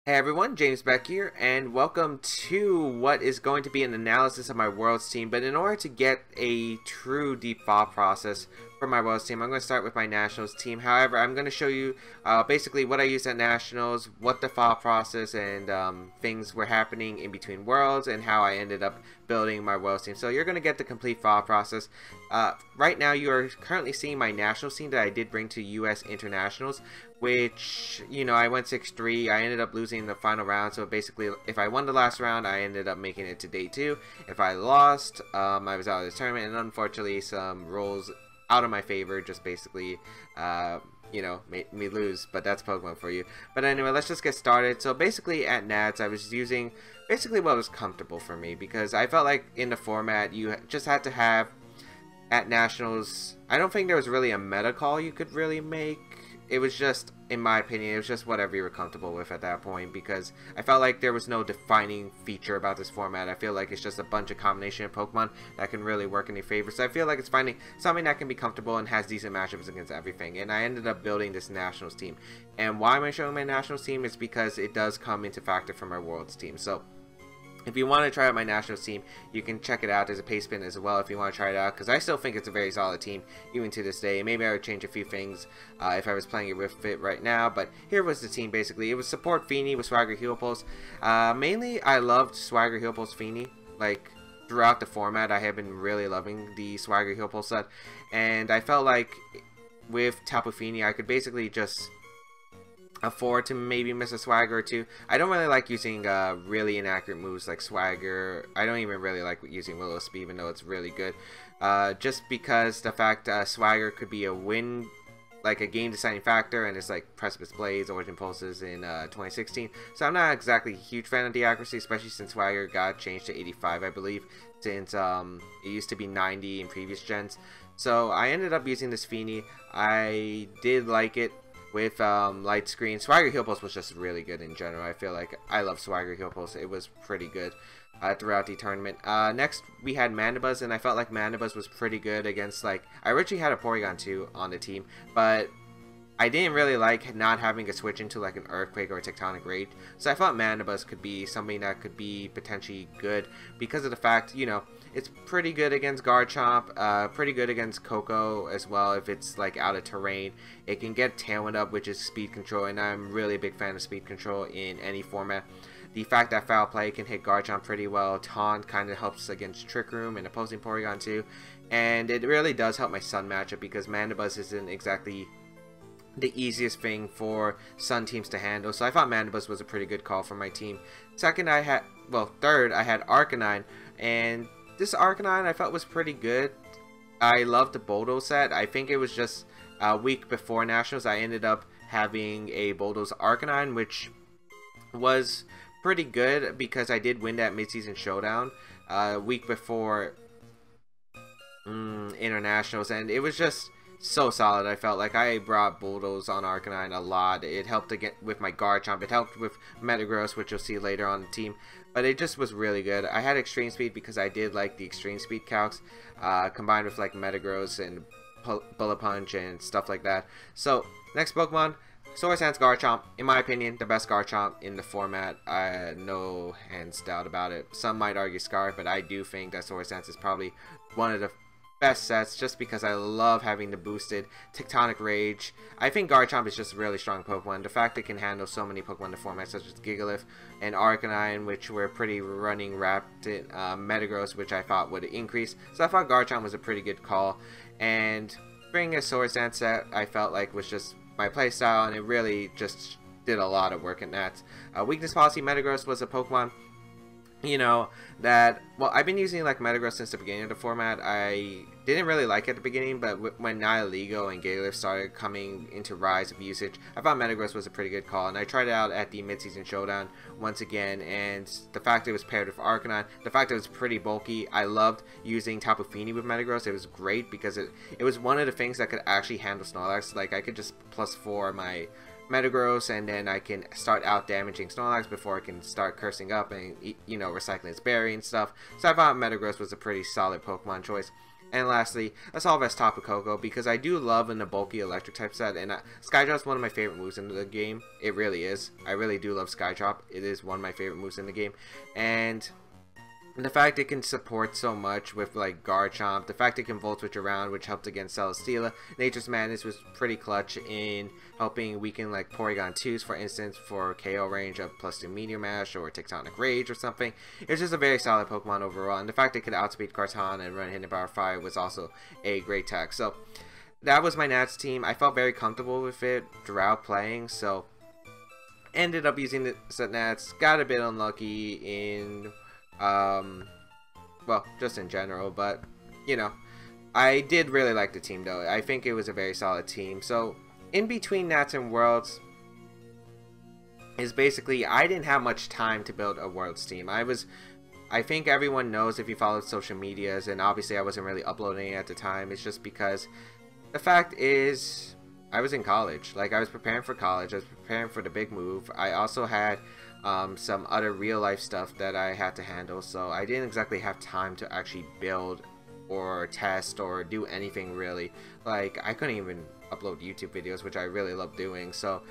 Hey everyone, James Beck here, and welcome to what is going to be an analysis of my Worlds team. But in order to get a true deep thought process for my Worlds team, I'm going to start with my Nationals team. However, I'm going to show you basically what I used at Nationals, what the thought process and things were happening in between Worlds, and how I ended up building my Worlds team. So you're going to get the complete thought process. Right now, you are currently seeing my Nationals team that I did bring to US Internationals, which, you know, I went 6-3. I ended up losing in the final round, so basically if I won the last round, I ended up making it to day 2. If I lost, I was out of the tournament, and unfortunately some rolls out of my favor just basically you know, made me lose. But that's Pokemon for you. But anyway, let's just get started. So basically at Nats, I was using basically what was comfortable for me, because I felt like in the format you just had to have at Nationals. I don't think there was really a meta call you could really make. It was just, in my opinion, it was just whatever you were comfortable with at that point, because I felt like there was no defining feature about this format. I feel like it's just a bunch of combination of Pokemon that can really work in your favor. So I feel like it's finding something that can be comfortable and has decent matchups against everything. And I ended up building this Nationals team. And why am I showing my Nationals team? It's because it does come into factor for my Worlds team. So if you want to try out my Nationals team, you can check it out. There's a paste spin as well if you want to try it out, because I still think it's a very solid team even to this day. Maybe I would change a few things if I was playing it with it right now, but here was the team basically. It was support Fini with Swagger Heal Pulse. Mainly I loved Swagger Heal Pulse Fini. Like, throughout the format I have been really loving the Swagger Heal Pulse set, and I felt like with Tapu Fini I could basically just afford to maybe miss a Swagger or two. I don't really like using really inaccurate moves like Swagger. I don't even really like using Will-O-Wisp, even though it's really good. Just because the fact Swagger could be a win, like a game deciding factor, and it's like Precipice Blaze, Origin Pulses in 2016. So I'm not exactly a huge fan of the accuracy, especially since Swagger got changed to 85, I believe, since it used to be 90 in previous gens. So I ended up using this Fini. I did like it with light screen. Swagger Heal Pulse was just really good in general. I feel like I love Swagger Heal Pulse. It was pretty good throughout the tournament. Next we had Mandibuzz, and I felt like Mandibuzz was pretty good against, like, I originally had a Porygon 2 on the team, but I didn't really like not having to switch into like an Earthquake or a Tectonic Rage. So I thought Mandibuzz could be something that could be potentially good because of the fact, you know, it's pretty good against Garchomp, pretty good against Coco as well if it's like out of terrain. It can get Tailwind up, which is speed control, and I'm really a big fan of speed control in any format. The fact that Foul Play can hit Garchomp pretty well, Taunt kind of helps against Trick Room and opposing Porygon 2, and it really does help my Sun matchup because Mandibuzz isn't exactly the easiest thing for Sun teams to handle. So I thought Mandibuzz was a pretty good call for my team. Third I had Arcanine, and this Arcanine I felt was pretty good. I loved the Bulldoze set. I think it was just a week before Nationals I ended up having a Bulldoze Arcanine, which was pretty good because I did win that mid-season showdown a week before Internationals, and it was just so solid. I felt like I brought Bulldoze on Arcanine a lot. It helped to get with my Garchomp. It helped with Metagross, which you'll see later on the team. But it just was really good. I had Extreme Speed because I did like the Extreme Speed calcs, combined with like Metagross and Bullet Punch and stuff like that. So next Pokemon, Swords Dance Garchomp. In my opinion, the best Garchomp in the format. No hands doubt about it. Some might argue Scarf, but I do think that Swords Dance is probably one of the best sets just because I love having the boosted Tectonic Rage. I think Garchomp is just a really strong Pokemon. The fact it can handle so many Pokemon in the format such as Gigalith and Arcanine, which were pretty running rapid, Metagross, which I thought would increase. So I thought Garchomp was a pretty good call, and bringing a Swords Dance set I felt like was just my playstyle, and it really just did a lot of work in that. Weakness Policy Metagross was a Pokemon, you know, that, well, I've been using like Metagross since the beginning of the format. I didn't really like it at the beginning, but when Nihilego and Gigalith started coming into rise of usage, I thought Metagross was a pretty good call, and I tried it out at the mid-season showdown once again, and the fact it was paired with Arcanine, the fact it was pretty bulky, I loved using Tapu Fini with Metagross. It was great because it was one of the things that could actually handle Snorlax. Like, I could just +4 my Metagross, and then I can start out damaging Snorlax before I can start cursing up and, you know, recycling its berry and stuff. So I thought Metagross was a pretty solid Pokemon choice. And lastly, let's all best Tapu Koko, because I do love in the bulky electric type set, and Skydrop is one of my favorite moves in the game. It really is. I really do love Skydrop. It is one of my favorite moves in the game. And the fact it can support so much with like Garchomp, the fact it can Volt Switch around, which helped against Celesteela. Nature's Madness was pretty clutch in helping weaken like Porygon 2s, for instance, for KO range of +2 Meteor Mash or Tectonic Rage or something. It's just a very solid Pokemon overall, and the fact it could outspeed Kartana and run Hidden Power Fire was also a great tech. So that was my Nats team. I felt very comfortable with it throughout playing, so ended up using the set Nats. Got a bit unlucky in well, just in general, but you know, I did really like the team though. I think it was a very solid team. So in between Nats and Worlds is basically I didn't have much time to build a Worlds team. I think everyone knows if you follow social medias, and obviously I wasn't really uploading at the time. It's just because the fact is I was in college. Like, I was preparing for college. I was preparing for the big move. I also had some other real life stuff that I had to handle, so I didn't exactly have time to actually build or test or do anything really. Like, I couldn't even upload YouTube videos, which I really love doing. So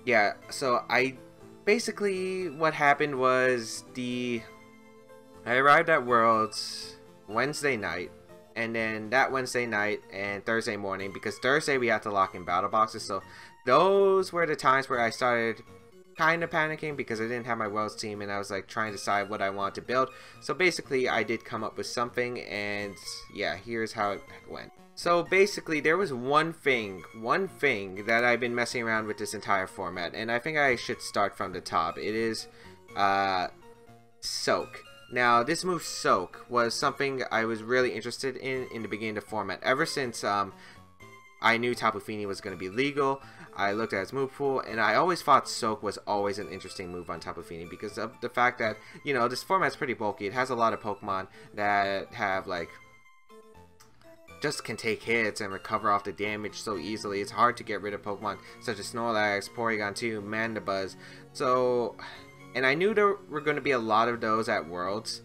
yeah, so I basically, what happened was I arrived at Worlds Wednesday night, and then that Wednesday night and Thursday morning, because Thursday we had to lock in battle boxes, so those were the times where I started kind of panicking because I didn't have my Worlds team, and I was like trying to decide what I wanted to build. So basically I did come up with something, and yeah, here's how it went. So basically there was one thing that I've been messing around with this entire format, and I think I should start from the top. It is Soak. Now, this move Soak was something I was really interested in the beginning of the format. Ever since I knew Tapu Fini was going to be legal, I looked at its move pool, and I always thought Soak was always an interesting move on Tapu Fini because of the fact that, you know, this format's pretty bulky. It has a lot of Pokemon that have, like, just can take hits and recover off the damage so easily. It's hard to get rid of Pokemon such as Snorlax, Porygon 2, Mandibuzz. So, and I knew there were going to be a lot of those at Worlds,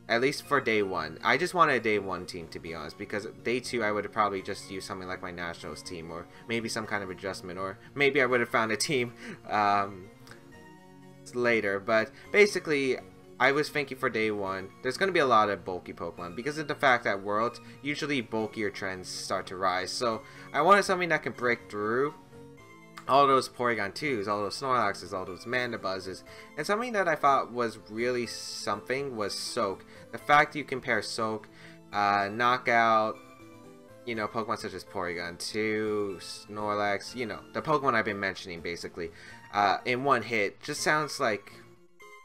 at least for day one. I just wanted a day one team, to be honest, because day two I would have probably just used something like my Nationals team, or maybe some kind of adjustment, or maybe I would have found a team later. But basically, I was thinking for day one, there's going to be a lot of bulky Pokemon because of the fact that Worlds, usually bulkier trends start to rise. So I wanted something that can break through all those Porygon 2s, all those Snorlaxes, all those Mandibuzzes, and something that I thought was really something was Soak. The fact you can pair Soak, Knockout, you know, Pokemon such as Porygon 2, Snorlax, you know, the Pokemon I've been mentioning basically, in one hit, just sounds like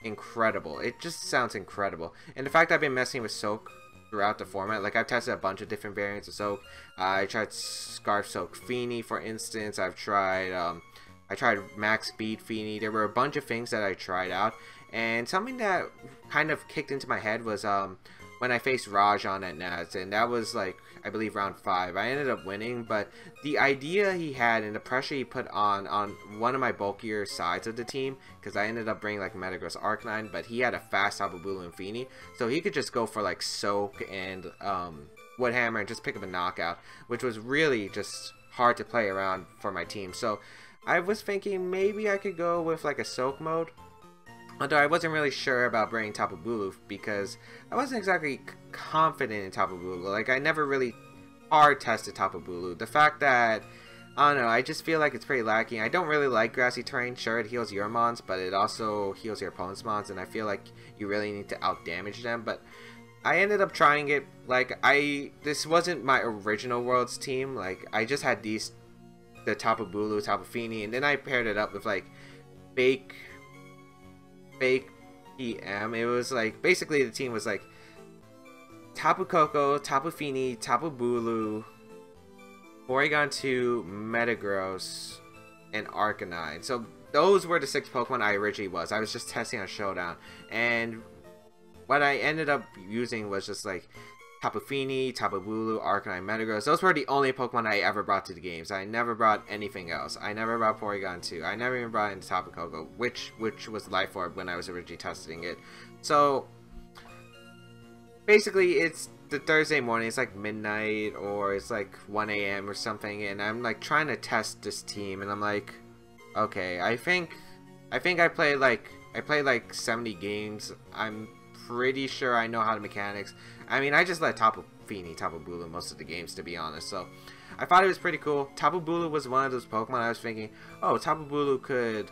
incredible. It just sounds incredible. And the fact I've been messing with Soak throughout the format, like I've tested a bunch of different variants of Soak. I tried Scarf Soak Fini, for instance. I tried Max Speed Fini. There were a bunch of things that I tried out, and something that kind of kicked into my head was when I faced Rajan at Nats, and that was like, I believe, round 5. I ended up winning, but the idea he had and the pressure he put on one of my bulkier sides of the team, because I ended up bringing like Metagross Arcanine, but he had a fast Tapu Bulu and Fini, so he could just go for like Soak and Wood Hammer and just pick up a knockout, which was really just hard to play around for my team. So I was thinking maybe I could go with like a Soak mode, although I wasn't really sure about bringing Tapu Bulu because I wasn't exactly confident in Tapu Bulu. Like, I never really hard tested Tapu Bulu. The fact that, I don't know, I just feel like it's pretty lacking. I don't really like grassy terrain. Sure, it heals your mons, but it also heals your opponent's mons, and I feel like you really need to out damage them. But I ended up trying it. Like, this wasn't my original Worlds team. Like, I just had the Tapu Bulu, Tapu Fini, and then I paired it up with like fake PM. It was like, basically the team was like Tapu Koko, Tapu Fini, Tapu Bulu, Porygon 2, Metagross, and Arcanine. So those were the 6 Pokemon I originally was. I was just testing on Showdown, and what I ended up using was just like Tapu Fini, Tapu Bulu, Arcanine, Metagross. Those were the only Pokemon I ever brought to the games. I never brought anything else. I never brought Porygon 2. I never even brought in Tapu Koko, which was Life Orb when I was originally testing it. So basically, it's the Thursday morning. It's like midnight or it's like 1 a.m. or something, and I'm like trying to test this team, and I'm like, okay, I think I played like 70 games. I'm pretty sure I know how to mechanics. I mean, I just let Tapu Fini, Tapu Bulu most of the games, to be honest. So I thought it was pretty cool. Tapu Bulu was one of those Pokemon I was thinking, oh, Tapu Bulu could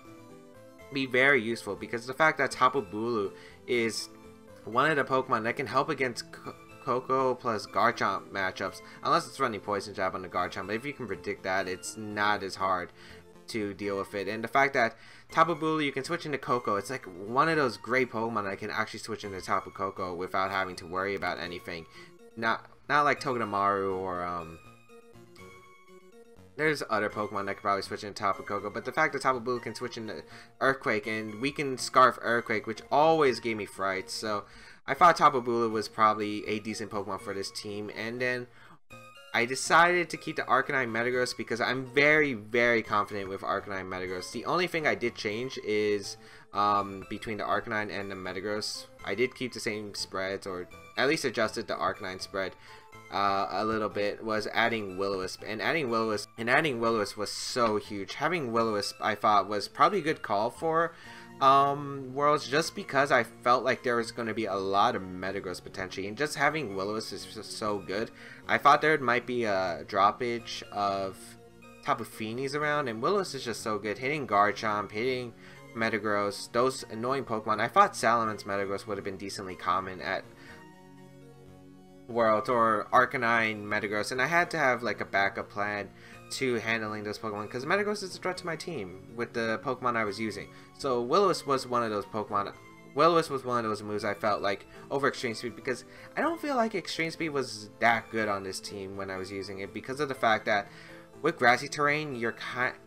be very useful, because the fact that Tapu Bulu is one of the Pokemon that can help against Koko plus Garchomp matchups, unless it's running Poison Jab on the Garchomp. But if you can predict that, it's not as hard to deal with it. And the fact that Tapu Bulu, you can switch into Koko, it's like one of those great Pokemon that can actually switch into Tapu Koko without having to worry about anything. Not like Togedemaru or there's other Pokemon that could probably switch into Tapu Koko, but the fact that Tapu Bulu can switch into Earthquake and we can Scarf Earthquake, which always gave me frights, so I thought Tapu Bulu was probably a decent Pokemon for this team. And then I decided to keep the Arcanine Metagross because I'm very, very confident with Arcanine Metagross. The only thing I did change is between the Arcanine and the Metagross, I did keep the same spreads, or at least adjusted the Arcanine spread a little bit, was adding Will-O-Wisp. And adding Will-O-Wisp was so huge. Having Will-O-Wisp, I thought, was probably a good call for Worlds, just because I felt like there was going to be a lot of Metagross potentially, and just having Will-O-Wisp is just so good. I thought there might be a droppage of Tapu Finis around, and Will-O-Wisp is just so good. Hitting Garchomp, hitting Metagross, those annoying Pokemon. I thought Salaman's Metagross would have been decently common at Worlds, or Arcanine Metagross, and I had to have like a backup plan to handling those Pokemon, because Metagross is a threat to my team with the Pokemon I was using. So Will-O-Wisp was one of those Pokemon. Will-O-Wisp was one of those moves I felt like over Extreme Speed, because I don't feel like Extreme Speed was that good on this team when I was using it, because of the fact that with grassy terrain,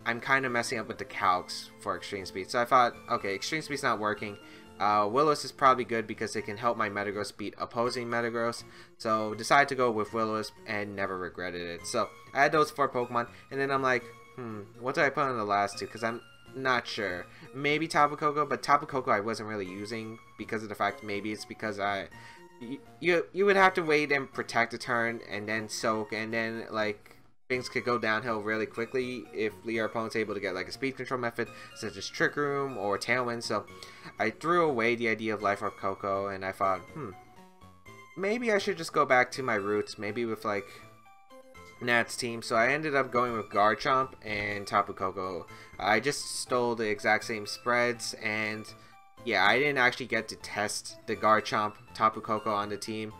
I'm kind of messing up with the calcs for Extreme Speed. So I thought, okay, Extreme Speed's not working. Will-O-Wisp is probably good because it can help my Metagross beat opposing Metagross. So decided to go with Will-O-Wisp and never regretted it. So I had those 4 Pokemon, and then I'm like, what did I put on the last 2? Because I'm not sure. Maybe Tapu Koko, but Tapu Koko I wasn't really using because of the fact, maybe it's because you would have to wait and protect a turn and then soak, and then like things could go downhill really quickly if your opponent's able to get like a speed control method such as Trick Room or Tailwind. So I threw away the idea of Life Orb Koko, and I thought, maybe I should just go back to my roots, maybe with like Nat's team. So I ended up going with Garchomp and Tapu Koko. I just stole the exact same spreads, and yeah, I didn't actually get to test the Garchomp Tapu Koko on the team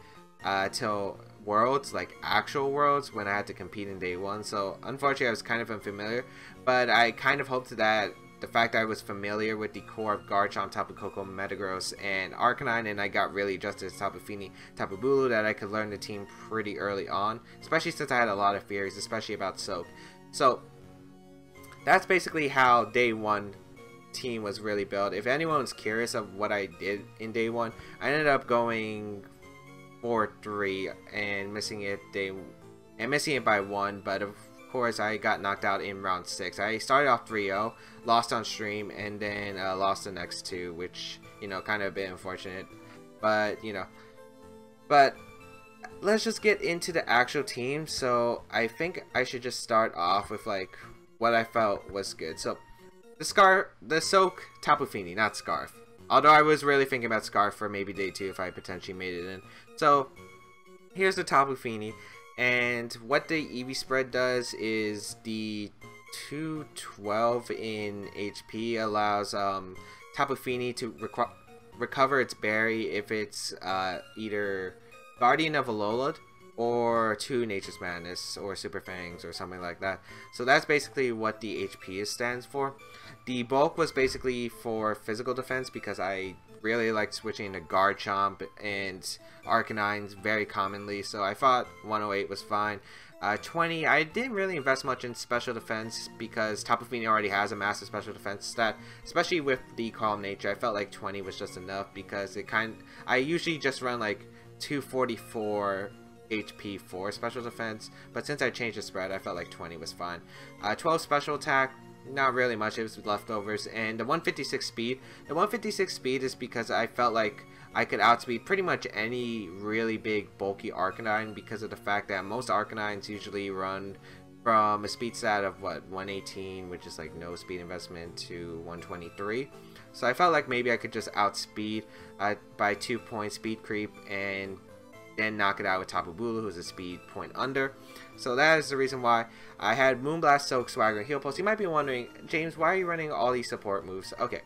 till Worlds, like actual Worlds, when I had to compete in day 1. So unfortunately I was kind of unfamiliar, but I kind of hoped that the fact that I was familiar with the core of Garchomp, Tapu Koko, Metagross, and Arcanine, and I got really adjusted to Tapu Fini, Tapu Bulu, that I could learn the team pretty early on, especially since I had a lot of theories, especially about Soak. So that's basically how day 1 team was really built. If anyone's curious of what I did in day 1, I ended up going 4-3 and missing it by 1, but of course I got knocked out in round 6. I started off 3-0, lost on stream, and then lost the next 2, which, you know, kind of a bit unfortunate, but you know. But let's just get into the actual team. So I think I should just start off with like what I felt was good. So the Soak Tapu Fini, not Scarf. Although I was really thinking about Scarf for maybe day 2 if I potentially made it in. So here's the Tapu Fini, and what the EV spread does is the 212 in HP allows Tapu Fini to recover its berry if it's either Guardian of Alolan or 2 Nature's Madness or Super Fangs or something like that. So that's basically what the HP stands for. The bulk was basically for physical defense because I really liked switching to Garchomp and Arcanines very commonly, so I thought 108 was fine. 20, I didn't really invest much in special defense because Tapu Fini already has a massive special defense stat, especially with the Calm Nature. I felt like 20 was just enough because I usually just run like 244 HP for special defense, but since I changed the spread, I felt like 20 was fine. 12 special attack not really much. It was leftovers. And the 156 speed. The 156 speed is because I felt like I could outspeed pretty much any really big bulky Arcanine, because of the fact that most Arcanines usually run from a speed stat of what, 118, which is like no speed investment, to 123. So I felt like maybe I could just outspeed by 2 points speed creep and then knock it out with Tapu Bulu, who's a speed point under. So that is the reason why I had Moonblast, Soak, Swagger, and Heal Pulse. You might be wondering, James, why are you running all these support moves? Okay.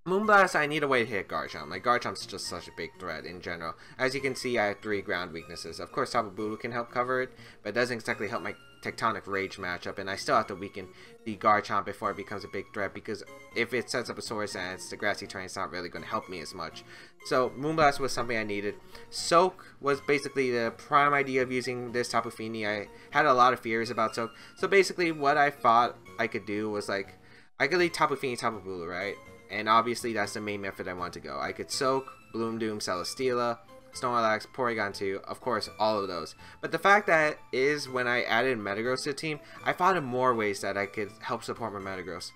Moonblast, I need a way to hit Garchomp. Like, Garchomp's just such a big threat in general. As you can see, I have 3 ground weaknesses. Of course, Tapu Bulu can help cover it, but it doesn't exactly help my Tectonic Rage matchup, and I still have to weaken the Garchomp before it becomes a big threat, because if it sets up a Swords Dance, the grassy terrain is not really going to help me as much. So Moonblast was something I needed. Soak was basically the prime idea of using this Tapu Fini. I had a lot of fears about Soak, so basically what I thought I could do was, like, I could leave Tapu Fini, Tapu Bulu, right? And obviously that's the main method I want to go. I could Soak, Bloom Doom, Celesteela, Snorlax, Porygon 2, of course, all of those. But the fact that is, when I added Metagross to the team, I thought of more ways that I could help support my Metagross.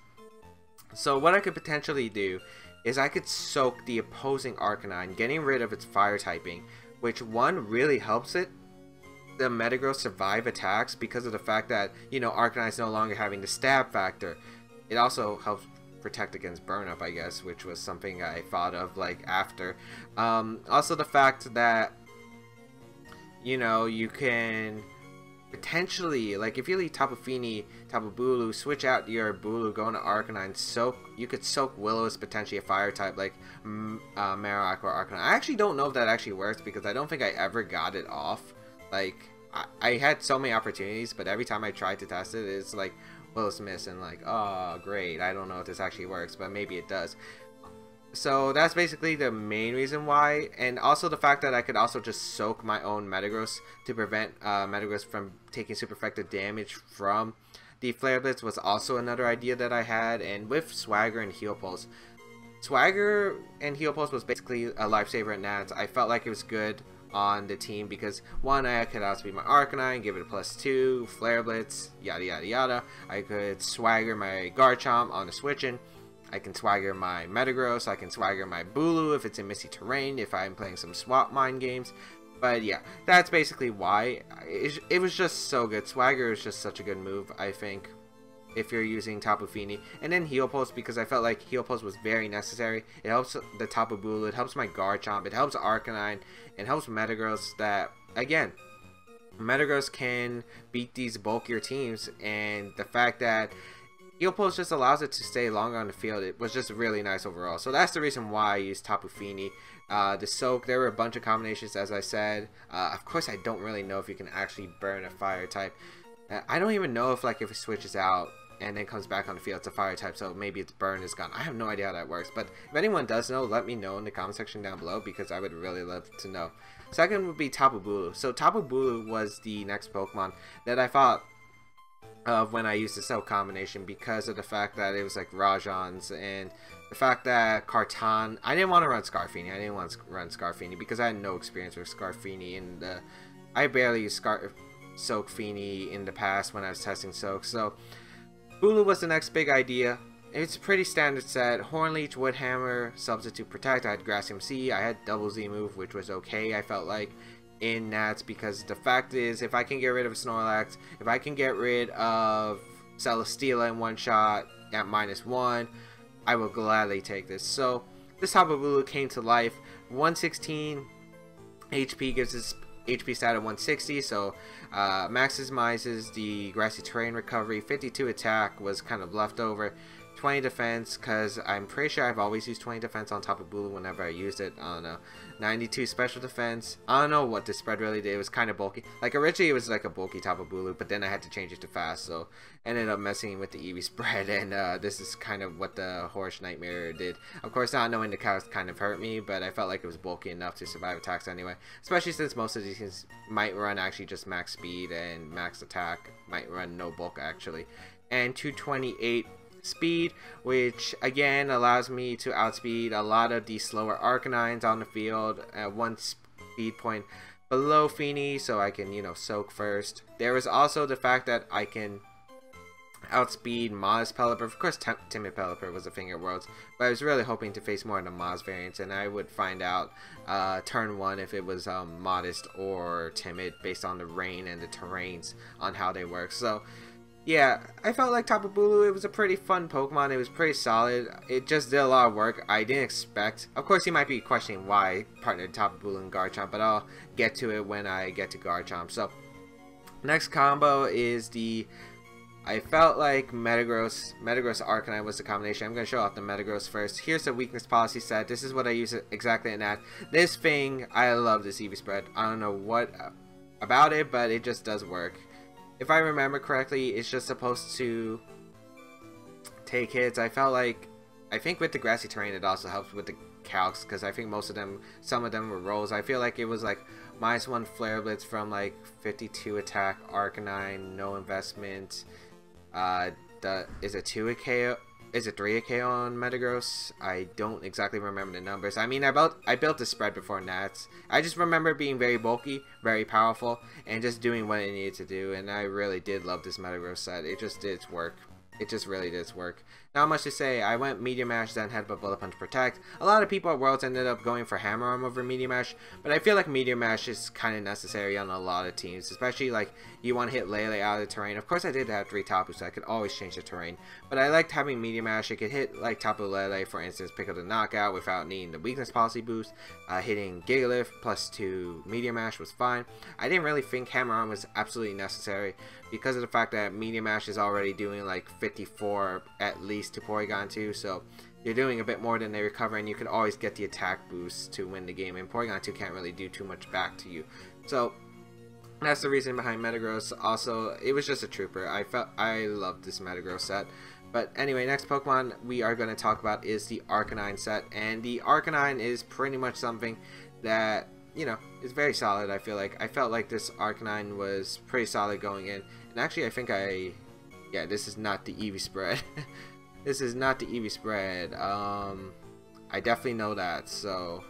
So what I could potentially do is I could Soak the opposing Arcanine, getting rid of its fire typing, which one really helps it, the Metagross, survive attacks, because of the fact that, you know, Arcanine is no longer having the stab factor. It also helps protect against burn up, I guess, which was something I thought of like after. Also the fact that, you know, you can potentially, like, if you leave Tapu Fini, Tapu Bulu, switch out your Bulu, go into Arcanine, Soak, you could Soak Willow's potentially a fire type like Marowak or Arcanine. I actually don't know if that actually works, because I don't think I ever got it off. Like, I had so many opportunities, but every time I tried to test it, it's like Willow's miss, and like, oh great, I don't know if this actually works, but maybe it does. So that's basically the main reason why, and also the fact that I could also just Soak my own Metagross to prevent Metagross from taking super effective damage from the Flare Blitz was also another idea that I had. And with Swagger and Heal Pulse, Swagger and Heal Pulse was basically a lifesaver at Nats. I felt like it was good on the team because, one, I could outspeed my Arcanine, give it a +2, Flare Blitz, yada yada yada. I could Swagger my Garchomp on the switching. I can Swagger my Metagross, I can Swagger my Bulu if it's in Misty terrain, if I'm playing some swap mine games. But yeah, that's basically why. It was just so good. Swagger is just such a good move, I think, if you're using Tapu Fini. And then Heal Pulse, because I felt like Heal Pulse was very necessary. It helps the Tapu Bulu, it helps my Garchomp, it helps Arcanine, it helps Metagross. That, again, Metagross can beat these bulkier teams, and the fact that Heal Pulse just allows it to stay longer on the field, it was just really nice overall. So that's the reason why I used Tapu Fini. The Soak, there were a bunch of combinations, as I said. Of course, I don't really know if you can actually burn a fire type. I don't even know if, like, if it switches out and then comes back on the field, it's a fire type, so maybe its burn is gone. I have no idea how that works, but if anyone does know, let me know in the comment section down below, because I would really love to know. Second would be Tapu Bulu. So Tapu Bulu was the next Pokemon that I thought of when I used the Soak combination, because of the fact that it was like Rajan's, and the fact that Kartan, I didn't want to run Scarfini. I didn't want to run Scarfini because I had no experience with Scarfini, and I barely used Soak Fini in the past when I was testing Soak. So Bulu was the next big idea. It's a pretty standard set. Hornleech, Woodhammer, Substitute Protect. I had Grass MC. I had Double Z move, which was okay, I felt like, in Nats, because the fact is, if I can get rid of Snorlax, if I can get rid of Celesteela in one shot at -1, I will gladly take this. So this Tapu Bulu came to life. 116 HP gives its HP stat of 160, so maximizes the grassy terrain recovery. 52 attack was kind of left over. 20 defense, because I'm pretty sure I've always used 20 defense on Tapu Bulu whenever I used it. I don't know. 92 special defense. I don't know what the spread really did. It was kind of bulky. Like, originally it was like a bulky Tapu Bulu, but then I had to change it to fast, so ended up messing with the EV spread, and this is kind of what the Horse Nightmare did. Of course, not knowing the cows kind of hurt me, but I felt like it was bulky enough to survive attacks anyway. Especially since most of these things might run actually just max speed and max attack. Might run no bulk actually. And 228 speed, which again allows me to outspeed a lot of the slower Arcanines on the field at 1 speed point below Fini, so I can, you know, Soak first. There is also the fact that I can outspeed Moz Pelipper. Of course, Timid Pelipper was a thing at Worlds, but I was really hoping to face more of the Moz variants, and I would find out turn 1 if it was Modest or Timid based on the rain and the terrains on how they work. So yeah, I felt like Tapu Bulu, it was a pretty fun Pokemon. It was pretty solid. It just did a lot of work I didn't expect. Of course, you might be questioning why I partnered Tapu Bulu and Garchomp, but I'll get to it when I get to Garchomp. So next combo is the, I felt like Metagross Arcanine was the combination. I'm going to show off the Metagross first. Here's the weakness policy set. This is what I use exactly in that. This thing, I love this EV spread. I don't know what about it, but it just does work. If I remember correctly, it's just supposed to take hits. I think with the grassy terrain it also helps with the calcs, because I think some of them were rolls. I feel like it was like -1 Flare Blitz from like 52 attack Arcanine, no investment. Is it 2 a KO? Is it 3 a KO on Metagross? I don't exactly remember the numbers. I mean, I built the spread before Nats. I just remember it being very bulky, very powerful, and just doing what it needed to do. And I really did love this Metagross set. It just did its work. It just really did its work. Not much to say. I went Meteor Mash, then Headbutt, Bullet Punch, Protect. A lot of people at Worlds ended up going for Hammer Arm over Meteor Mash, but I feel like Meteor Mash is kind of necessary on a lot of teams, especially like you want to hit Lele out of the terrain. Of course, I did have 3 Tapu, so I could always change the terrain, but I liked having Meteor Mash. It could hit like Tapu Lele, for instance, pick up the knockout without needing the weakness policy boost. Hitting Gigalith +2 Meteor Mash was fine. I didn't really think Hammer Arm was absolutely necessary because of the fact that Meteor Mash is already doing like 54 at least to Porygon 2, so you're doing a bit more than they recover, and you can always get the attack boost to win the game, and Porygon 2 can't really do too much back to you. So that's the reason behind Metagross. Also, it was just a trooper. I loved this Metagross set. But anyway, next Pokemon we are going to talk about is the Arcanine set, and the Arcanine is pretty much something that, you know, is very solid. I felt like this Arcanine was pretty solid going in, and actually I think yeah, this is not the Eevee spread. This is not the Eevee spread. I definitely know that. So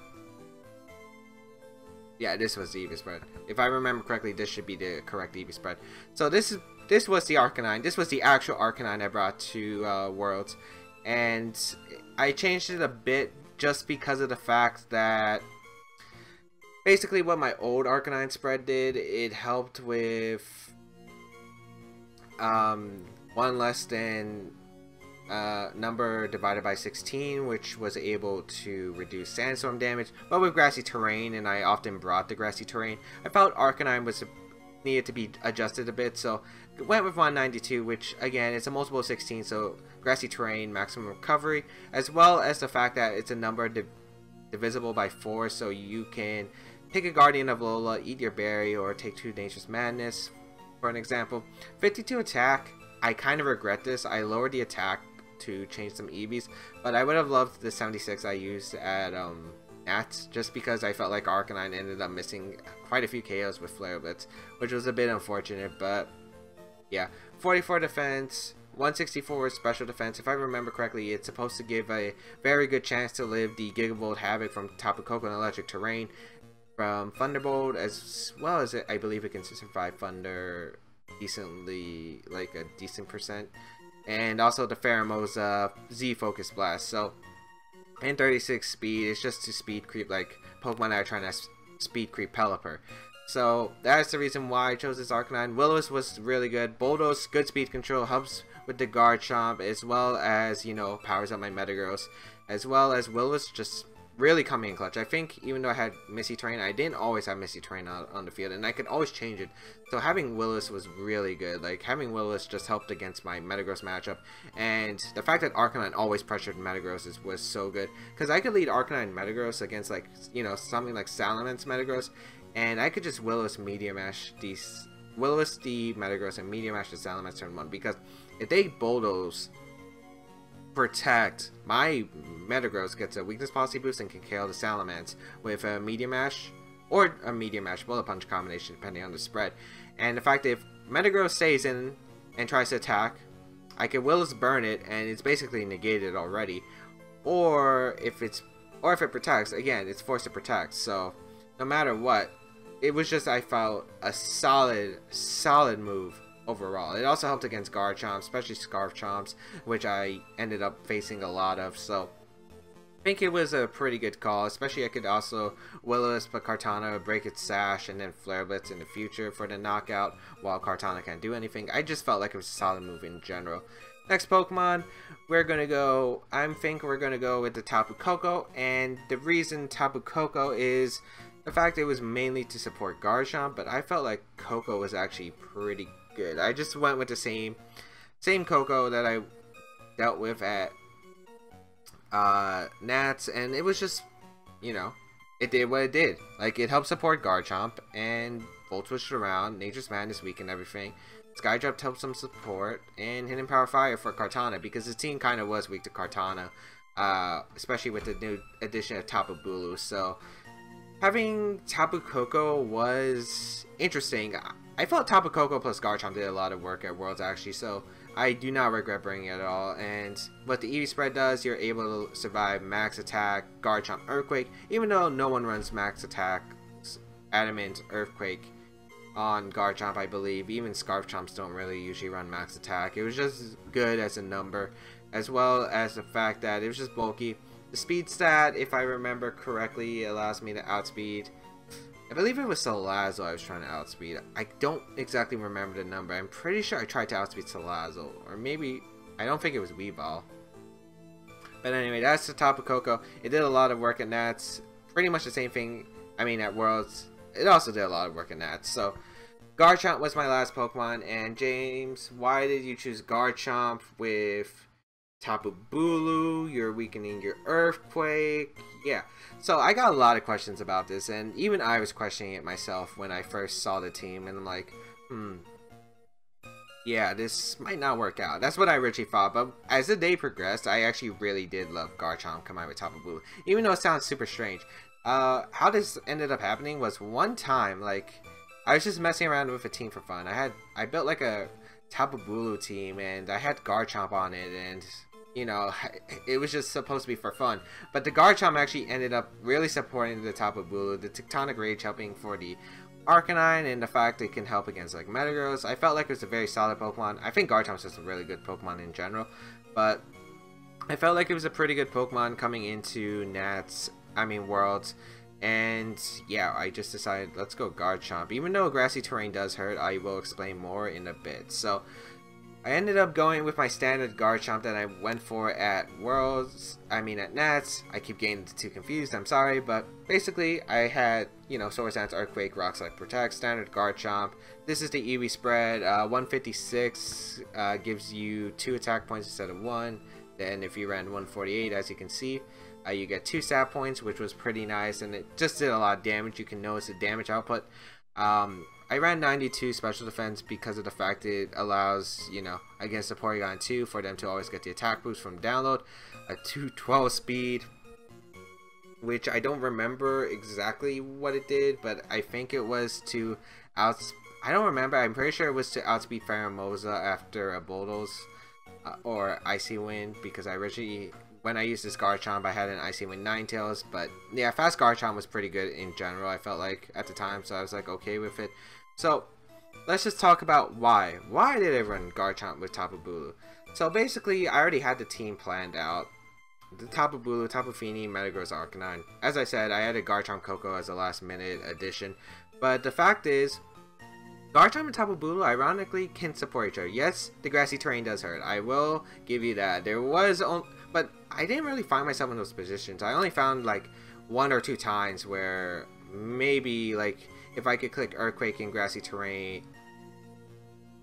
yeah, this was the Eevee spread. If I remember correctly, this should be the correct Eevee spread. So this was the Arcanine. This was the actual Arcanine I brought to Worlds, and I changed it a bit just because of the fact that basically what my old Arcanine spread did, it helped with 1 less than number divided by 16, which was able to reduce sandstorm damage, but with grassy terrain, and I often brought the grassy terrain, I felt Arcanine needed to be adjusted a bit, so went with 192, which again is a multiple of 16, so grassy terrain, maximum recovery, as well as the fact that it's a number divisible by 4, so you can pick a Guardian of Lola, eat your berry, or take 2 Dangerous Madness for an example. 52 attack, I kind of regret this. I lowered the attack to change some EVs, but I would have loved the 76 I used at Nats, just because I felt like Arcanine ended up missing quite a few KOs with Flare Blitz, which was a bit unfortunate, but yeah. 44 defense, 164 special defense. If I remember correctly, it's supposed to give a very good chance to live the Gigavolt Havoc from Tapu Koko and Electric Terrain from Thunderbolt, as well as I believe it can survive Thunder decently, like a decent percent, and also the Pheromosa Z Focus Blast. So, and 36 speed, it's just to speed creep like Pokemon that are trying to speed creep Pelipper. So that's the reason why I chose this Arcanine. Will-O-Wisp was really good. Bulldoze, good speed control, helps with the Garchomp, as well as, you know, powers up my Metagross, as well as Will-O-Wisp just really coming in clutch. I think even though I had Misty Terrain, I didn't always have Misty Terrain on the field, and I could always change it. So having Will-O-Wisp was really good. Like, having Will-O-Wisp just helped against my Metagross matchup, and the fact that Arcanine always pressured Metagross was so good, because I could lead Arcanine Metagross against, like, you know, something like Salamence Metagross, and I could just Will-O-Wisp Meteor Mash the Metagross and Meteor Mash the Salamence turn 1, because if they Bulldoze Protect, my Metagross gets a weakness policy boost and can KO the Salamence with a Meteor Mash or a Meteor Mash Bullet Punch combination, depending on the spread. And the fact that if Metagross stays in and tries to attack, I can Will-O-Wisp burn it and it's basically negated already. Or if it protects, again, it's forced to protect. So no matter what, it was just, I felt a solid move overall. It also helped against Garchomp, especially Scarf Chomps, which I ended up facing a lot of, so I think it was a pretty good call, especially I could also Will-O-Wisp a Kartana, break its Sash, and then Flare Blitz in the future for the knockout while Kartana can't do anything. I just felt like it was a solid move in general. Next Pokemon, we're going to go, I think we're going to go with the Tapu Koko, and the reason Tapu Koko is the fact it was mainly to support Garchomp, but I felt like Koko was actually pretty good. I just went with the same Koko that I dealt with at Nats, and it was just, you know, it did what it did. Like, it helped support Garchomp, and Volt switched around, Nature's Madness weak and everything. Skydrop helped some support, and Hidden Power Fire for Kartana, because his team kind of was weak to Kartana, especially with the new addition of Tapu Bulu. So having Tapu Koko was interesting. I felt Tapu Koko plus Garchomp did a lot of work at Worlds actually, so I do not regret bringing it at all. And what the EV spread does, you're able to survive Max Attack, Garchomp, Earthquake, even though no one runs Max Attack, Adamant, Earthquake on Garchomp, I believe. Even Scarf Chomps don't really usually run Max Attack. It was just good as a number, as well as the fact that it was just bulky. The speed stat, if I remember correctly, allows me to outspeed, I believe it was Salazzle I was trying to outspeed. I don't exactly remember the number. I'm pretty sure I tried to outspeed Salazzle, or maybe, I don't think it was Weavile. But anyway, that's the Tapu Koko. It did a lot of work at Nats. Pretty much the same thing, I mean at Worlds. It also did a lot of work at Nats. So, Garchomp was my last Pokemon. And James, why did you choose Garchomp with Tapu Bulu? You're weakening your Earthquake. Yeah. So I got a lot of questions about this, and even I was questioning it myself when I first saw the team, and I'm like, yeah, this might not work out. That's what I originally thought, but as the day progressed, I actually really did love Garchomp come out with Tapu Bulu, even though it sounds super strange. How this ended up happening was one time, like, I was just messing around with a team for fun. I built like a Tapu Bulu team, and I had Garchomp on it, and you know, it was just supposed to be for fun. But the Garchomp actually ended up really supporting the Tapu Bulu, the Tectonic Rage helping for the Arcanine, and the fact it can help against like Metagross. I felt like it was a very solid Pokemon. I think Garchomp's just a really good Pokemon in general, but I felt like it was a pretty good Pokemon coming into Worlds. And yeah, I just decided let's go Garchomp. Even though grassy terrain does hurt, I will explain more in a bit. So I ended up going with my standard Garchomp that I went for at Worlds, at Nats. I keep getting too confused, I'm sorry, but basically I had, you know, Swords Dance, Earthquake, Rock Slide, Protect, standard Garchomp. This is the EV spread. 156 gives you 2 attack points instead of 1. Then if you ran 148, as you can see, you get 2 stat points, which was pretty nice, and it just did a lot of damage. You can notice the damage output. I ran 92 special defense because of the fact it allows, you know, against the Porygon 2 for them to always get the attack boost from download. A 212 speed, which I don't remember exactly what it did, but I think it was to I don't remember. I'm pretty sure it was to outspeed Pheromosa after a Bulldoze or Icy Wind, because I originally, when I used this Garchomp, I had an Icy Wind Ninetales, but yeah, Fast Garchomp was pretty good in general, I felt like, at the time, so I was like, okay with it. So, let's just talk about why. Why did I run Garchomp with Tapu Bulu? So basically, I already had the team planned out. The Tapu Bulu, Tapu Fini, Metagross, Arcanine. As I said, I added Garchomp Koko as a last minute addition, but the fact is, Garchomp and Tapu Bulu ironically can support each other. Yes, the grassy terrain does hurt. I will give you that. There was, but I didn't really find myself in those positions. I only found like 1 or 2 times where maybe like if I could click Earthquake in grassy terrain,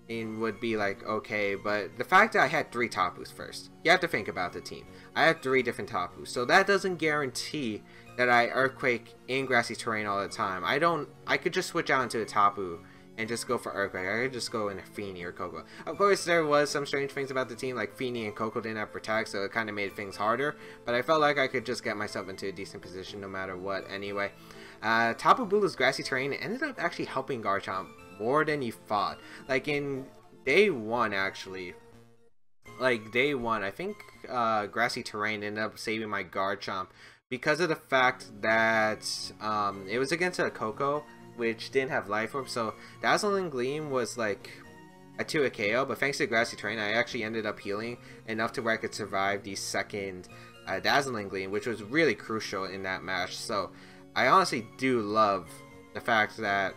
it would be like okay. But the fact that I had 3 Tapus first, you have to think about the team. I had 3 different Tapus, so that doesn't guarantee that I Earthquake in grassy terrain all the time. I could just switch out into a Tapu and just go for Earthquake. I could just go in a Fini or Koko. Of course, there was some strange things about the team, like Fini and Koko didn't have Protect, so it kind of made things harder. But I felt like I could just get myself into a decent position no matter what anyway. Tapu Bulu's grassy terrain ended up actually helping Garchomp more than you thought. Like in day 1, actually. Like day 1, I think grassy terrain ended up saving my Garchomp because of the fact that it was against a Koko, which didn't have Life Orb, so Dazzling Gleam was like to a KO, but thanks to Grassy Terrain, I actually ended up healing enough to where I could survive the second Dazzling Gleam, which was really crucial in that match. So I honestly do love the fact that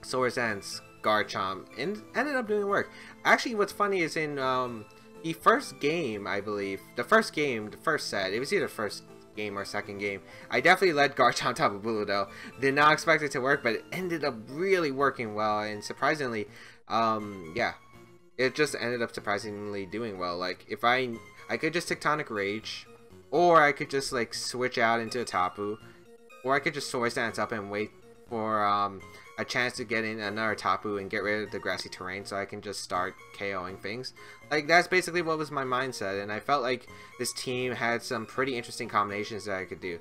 Swords Dance Garchomp ended up doing work. Actually, what's funny is in the first game, I believe, the first set, it was either first game or second game, I definitely led Garchomp Tapu Bulldoze. Did not expect it to work, but it ended up really working well, and surprisingly, yeah, it just ended up surprisingly doing well. Like, if I could just Tectonic Rage, or I could just like switch out into a Tapu, or I could just Swords Dance up and wait for a chance to get in another Tapu and get rid of the Grassy Terrain so I can just start KOing things. Like, that's basically what was my mindset, and I felt like this team had some pretty interesting combinations that I could do.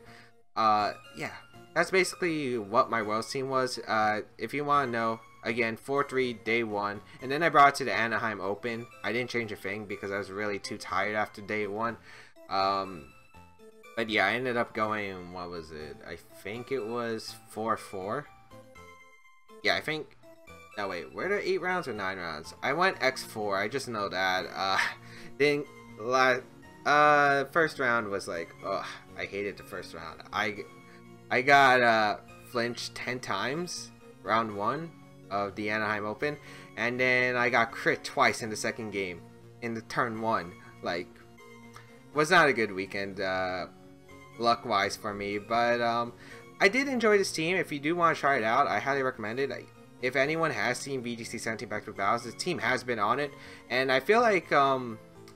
Yeah, that's basically what my Worlds team was. If you want to know, again, 4-3 day 1, and then I brought it to the Anaheim Open. I didn't change a thing because I was really too tired after day 1. But yeah, I ended up going, what was it? I think it was 4-4. Yeah, I think... No, wait, were there 8 rounds or 9 rounds? I went X4, I just know that. Then, first round was like, oh, I hated the first round. I got flinched 10 times, round 1 of the Anaheim Open, and then I got crit twice in the second game, in the turn 1. Like, was not a good weekend, luck-wise for me, but, I did enjoy this team. If you do want to try it out, I highly recommend it. If anyone has seen VGC 17 back-to-back battles, this team has been on it, and I feel like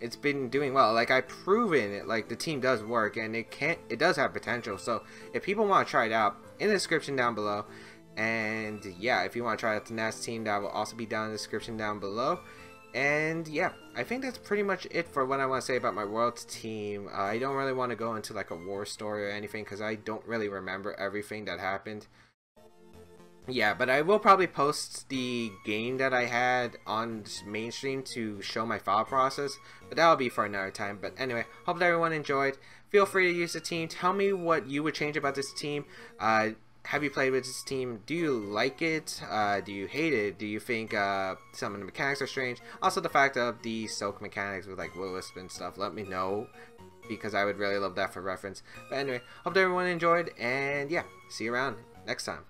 it's been doing well. Like, I've proven it, like, the team does work, and it does have potential. So if people want to try it out, in the description down below. And yeah, if you want to try out the NAS team, that will also be down in the description down below. And yeah, I think that's pretty much it for what I want to say about my Worlds team. I don't really want to go into like a war story or anything because I don't really remember everything that happened. Yeah, but I will probably post the game that I had on mainstream to show my thought process, but that'll be for another time. But anyway, hope that everyone enjoyed. Feel free to use the team. Tell me what you would change about this team. Have you played with this team? Do you like it? Do you hate it? Do you think some of the mechanics are strange? Also, the fact of the soak mechanics with like Will-O-Wisp and stuff, let me know, because I would really love that for reference. But anyway, hope that everyone enjoyed, and yeah, see you around next time.